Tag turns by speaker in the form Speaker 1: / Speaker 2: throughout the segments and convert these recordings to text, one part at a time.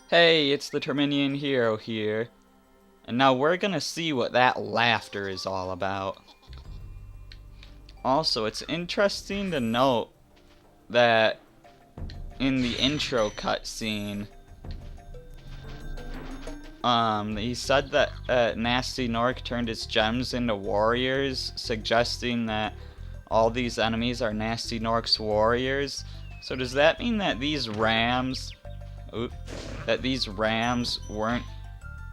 Speaker 1: Hey, it's the Terminian Hero here, and now we're gonna see what that laughter is all about. Also, it's interesting to note that in the intro cutscene, he said that Nasty Nork turned his gems into warriors, suggesting that all these enemies are Nasty Nork's warriors. So does that mean that these rams weren't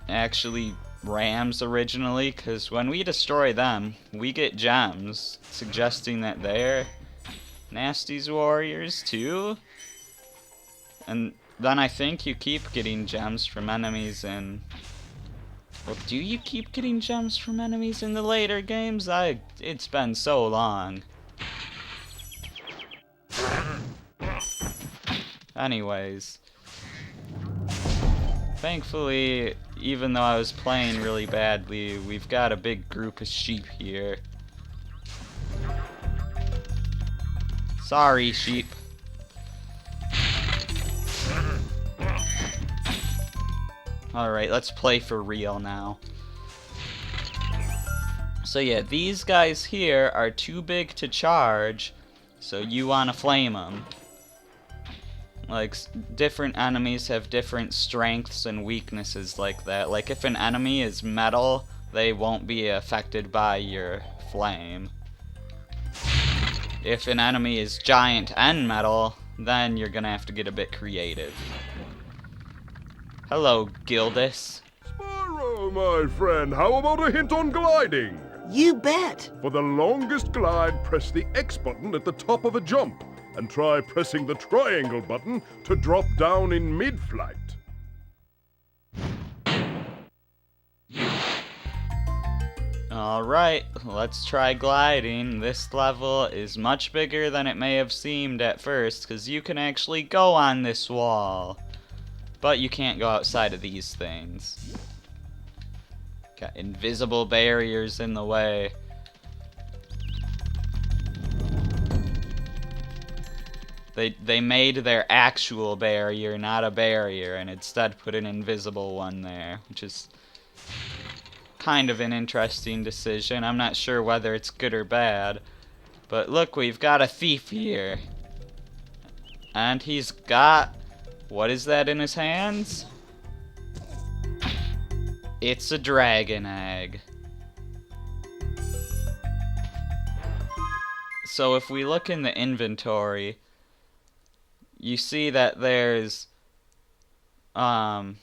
Speaker 1: actually rams originally? Because when we destroy them, we get gems, suggesting that they're Nasty's warriors too. And then I think you keep getting gems from enemies in... Well, do you keep getting gems from enemies in the later games? It's been so long. Anyways, thankfully, even though I was playing really badly, we've got a big group of sheep here. Sorry, sheep. Alright, let's play for real now. So yeah, these guys here are too big to charge, so you want to flame them. Like, different enemies have different strengths and weaknesses like that. Like, if an enemy is metal, they won't be affected by your flame. If an enemy is giant and metal, then you're gonna have to get a bit creative. Hello, Gildus.
Speaker 2: Spyro, my friend, how about a hint on gliding?
Speaker 3: You bet!
Speaker 2: For the longest glide, press the X button at the top of a jump, and try pressing the triangle button to drop down in mid-flight.
Speaker 1: Alright, let's try gliding. This level is much bigger than it may have seemed at first, because you can actually go on this wall. But you can't go outside of these things. Got invisible barriers in the way. They made their actual barrier not a barrier, and instead put an invisible one there, which is kind of an interesting decision. I'm not sure whether it's good or bad. But look, we've got a thief here. And he's got... what is that in his hands? It's a dragon egg. So if we look in the inventory, you see that there's 12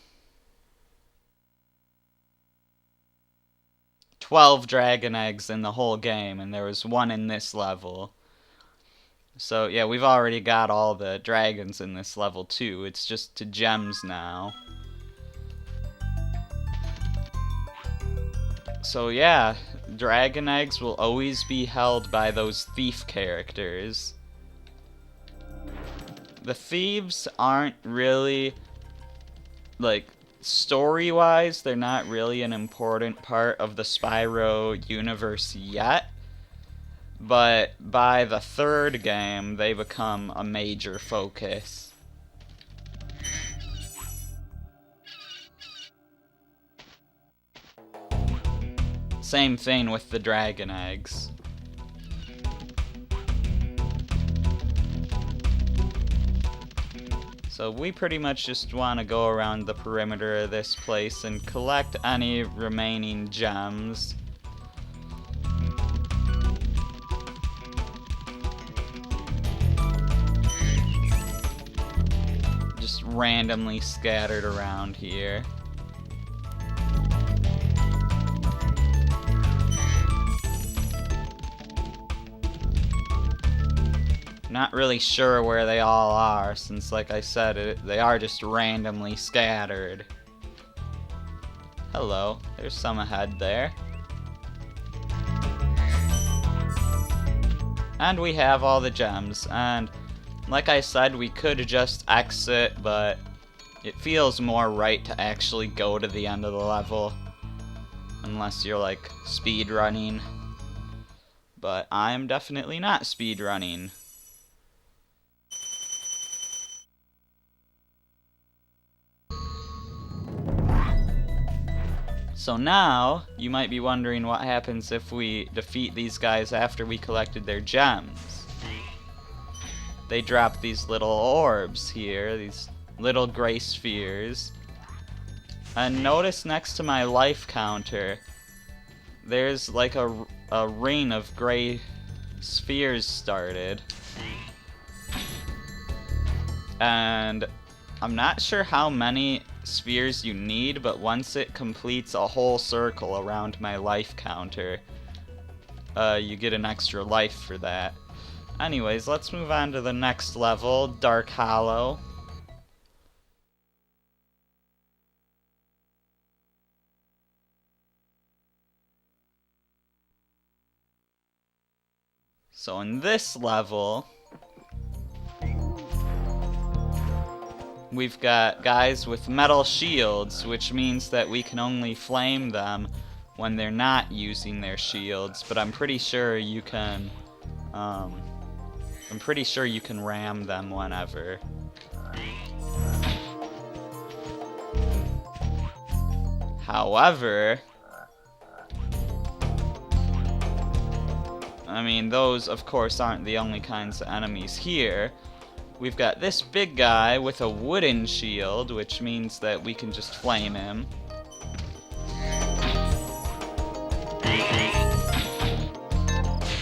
Speaker 1: dragon eggs in the whole game, and there was one in this level. So yeah, we've already got all the dragons in this level too. It's just to gems now. So yeah, dragon eggs will always be held by those thief characters. The thieves aren't really, like, story-wise, they're not really an important part of the Spyro universe yet. But by the third game, they become a major focus. Same thing with the dragon eggs. So we pretty much just want to go around the perimeter of this place and collect any remaining gems. Just randomly scattered around here. Not really sure where they all are, since like I said, they are just randomly scattered. Hello, there's some ahead there. And we have all the gems, and like I said, we could just exit, but it feels more right to actually go to the end of the level. Unless you're like speedrunning. But I'm definitely not speedrunning. So now, you might be wondering what happens if we defeat these guys after we collected their gems. They drop these little orbs here, these little gray spheres. And notice next to my life counter, there's like a ring of gray spheres started. And I'm not sure how many spheres you need, but once it completes a whole circle around my life counter, you get an extra life for that. Anyways, let's move on to the next level, Dark Hollow. So in this level, we've got guys with metal shields, which means that we can only flame them when they're not using their shields, but I'm pretty sure you can ram them whenever. However, I mean, those of course aren't the only kinds of enemies here. We've got this big guy with a wooden shield, which means that we can just flame him.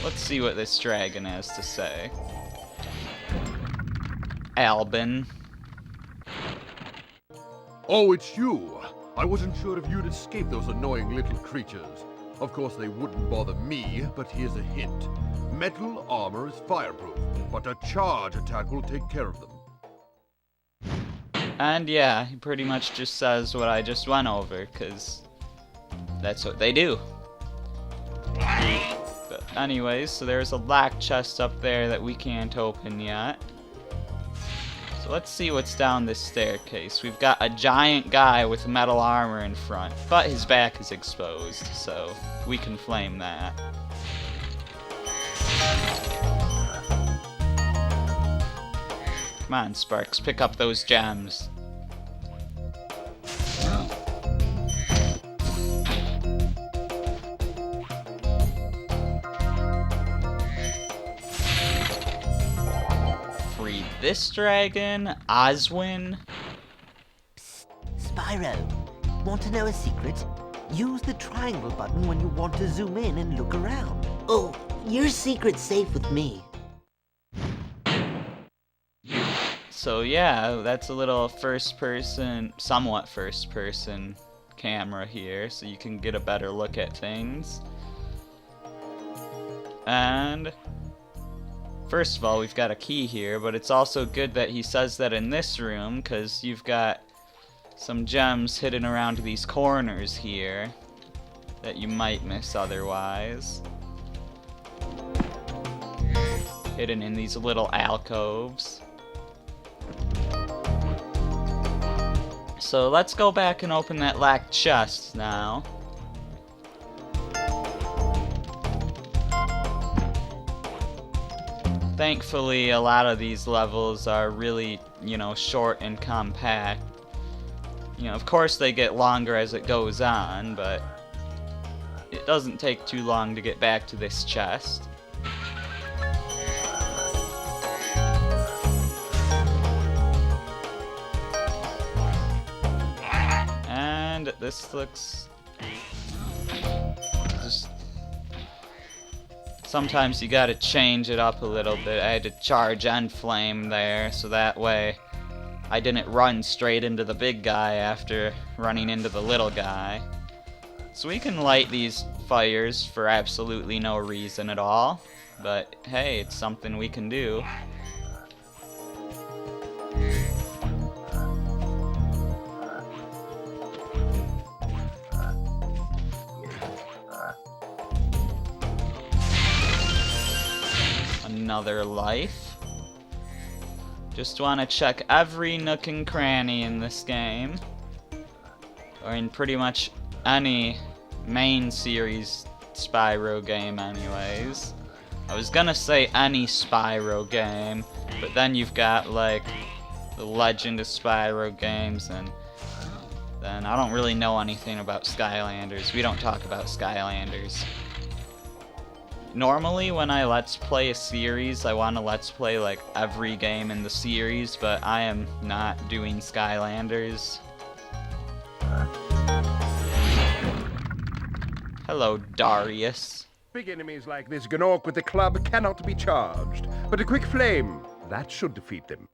Speaker 1: Let's see what this dragon has to say. Albin.
Speaker 2: Oh, it's you. I wasn't sure if you'd escape those annoying little creatures. Of course, they wouldn't bother me, but here's a hint. Metal armor is fireproof, but a charge attack will take care of them.
Speaker 1: And yeah, he pretty much just says what I just went over, because that's what they do. But anyways, so there's a black chest up there that we can't open yet. So let's see what's down this staircase. We've got a giant guy with metal armor in front, but his back is exposed, so we can flame that. Come on, Sparks, pick up those gems. Free this dragon, Oswin.
Speaker 3: Psst, Spyro, want to know a secret? Use the triangle button when you want to zoom in and look around. Oh, your secret's safe with me.
Speaker 1: So yeah, that's a little somewhat first person camera here, so you can get a better look at things. And first of all, we've got a key here, but it's also good that he says that in this room, because you've got some gems hidden around these corners here that you might miss otherwise. Hidden in these little alcoves. So let's go back and open that black chest now. Thankfully, a lot of these levels are really, short and compact. Of course they get longer as it goes on, but it doesn't take too long to get back to this chest. And this looks just... Sometimes you gotta change it up a little bit. I had to charge and flame there, so that way I didn't run straight into the big guy after running into the little guy. So we can light these fires for absolutely no reason at all, but hey, it's something we can do. Another life. Just want to check every nook and cranny in this game, or in pretty much any main series Spyro game anyways. I was gonna say any Spyro game, but then you've got like the Legend of Spyro games and then I don't really know anything about Skylanders. We don't talk about Skylanders. Normally when I Let's Play a series, I want to Let's Play like every game in the series, but I am not doing Skylanders. Hello, Darius.
Speaker 4: Big enemies like this Gnorc with the club cannot be charged, but a quick flame, that should defeat them.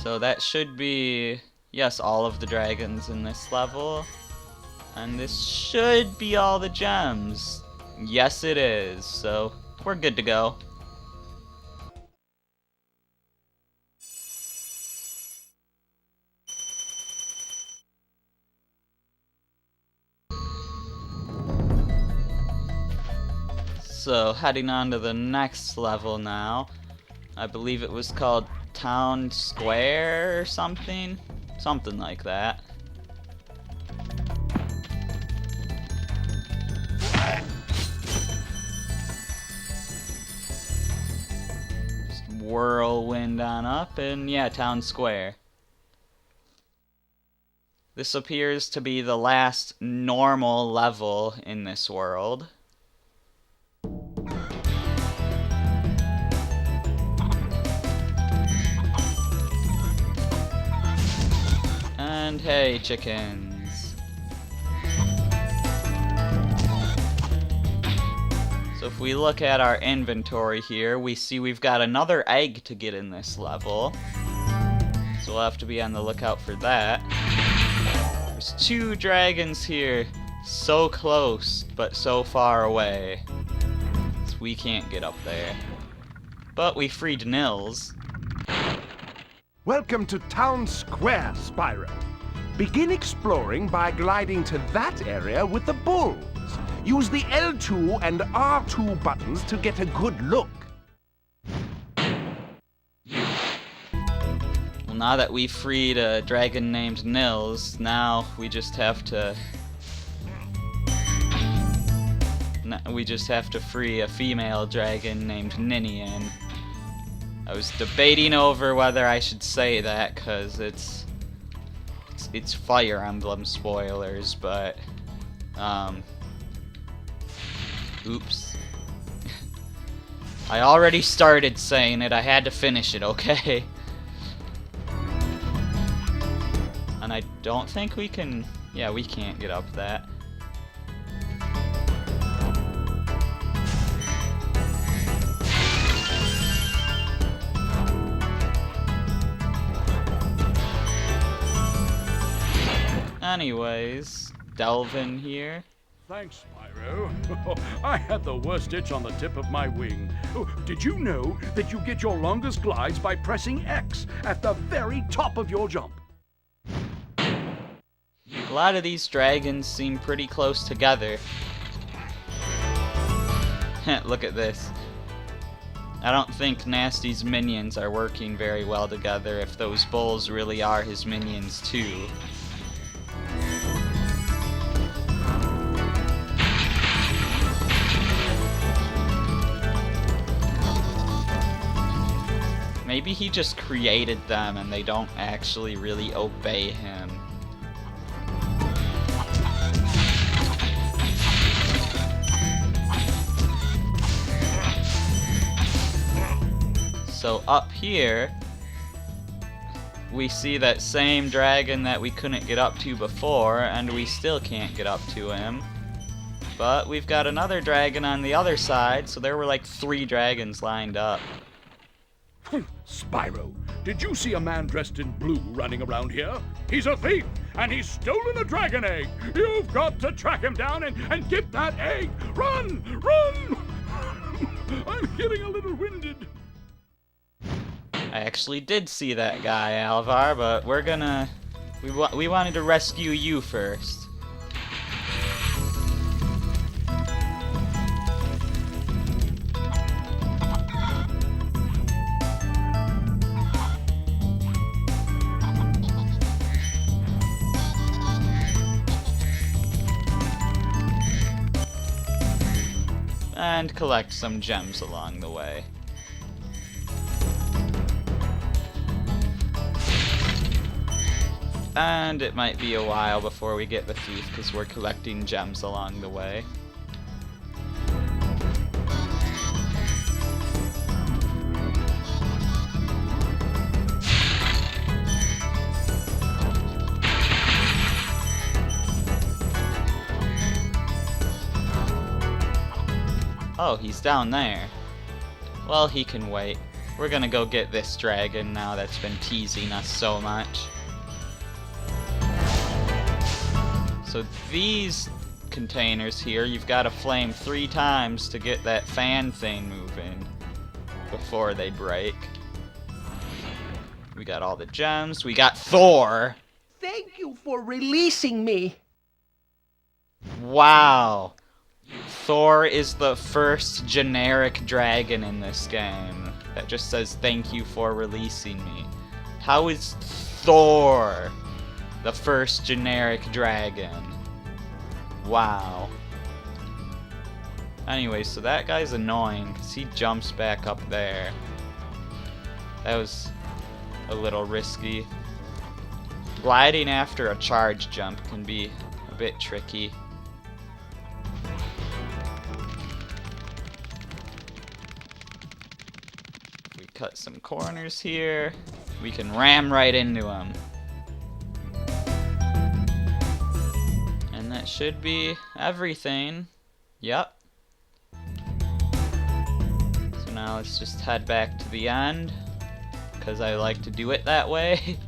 Speaker 1: So that should be, yes, all of the dragons in this level. And this should be all the gems. Yes, it is. So we're good to go. So heading on to the next level now. I believe it was called Town Square or something? Something like that. Just whirlwind on up, and yeah, Town Square. This appears to be the last normal level in this world. And hey, chickens. So if we look at our inventory here, we see we've got another egg to get in this level. So we'll have to be on the lookout for that. There's 2 dragons here, so close, but so far away. So we can't get up there. But we freed Nils.
Speaker 4: Welcome to Town Square, Spyro. Begin exploring by gliding to that area with the bulls. Use the L2 and R2 buttons to get a good look.
Speaker 1: Well, now that we freed a dragon named Nils, now we just have to... We just have to free a female dragon named Ninian. I was debating over whether I should say that, because it's Fire Emblem spoilers, but, oops. I already started saying it, I had to finish it, okay? And I don't think we can, yeah, we can't get up that. Anyways, Delvin here.
Speaker 5: Thanks, Spyro. I had the worst itch on the tip of my wing. Oh, did you know that you get your longest glides by pressing X at the very top of your jump?
Speaker 1: A lot of these dragons seem pretty close together. Look at this. I don't think Nasty's minions are working very well together if those bulls really are his minions too. Maybe he just created them and they don't actually really obey him. So up here, we see that same dragon that we couldn't get up to before, and we still can't get up to him. But we've got another dragon on the other side, so there were like 3 dragons lined up.
Speaker 5: Spyro, did you see a man dressed in blue running around here? He's a thief, and he's stolen a dragon egg. You've got to track him down and get that egg. Run! Run! I'm getting a little winded.
Speaker 1: I actually did see that guy, Alvar, but we're gonna... We wanted to rescue you first. And collect some gems along the way. And it might be a while before we get the thief because we're collecting gems along the way. Oh, he's down there. Well, he can wait. We're gonna go get this dragon now that's been teasing us so much. So these containers here, you've got to flame 3 times to get that fan thing moving before they break. We got all the gems. We got Thor!
Speaker 4: Thank you for releasing me.
Speaker 1: Wow! Thor is the first generic dragon in this game that just says thank you for releasing me. How is Thor the first generic dragon? Wow. Anyway, so that guy's annoying because he jumps back up there. That was a little risky. Gliding after a charge jump can be a bit tricky. We cut some corners here. We can ram right into him. And that should be everything. Yep. So now let's just head back to the end, because I like to do it that way.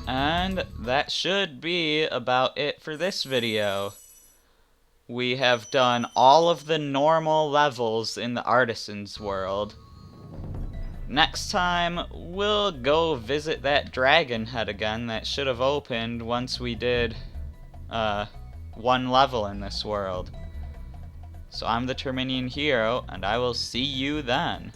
Speaker 1: And that should be about it for this video. We have done all of the normal levels in the Artisan's world. Next time, we'll go visit that dragon head again that should have opened once we did one level in this world. So I'm the Terminian Hero, and I will see you then.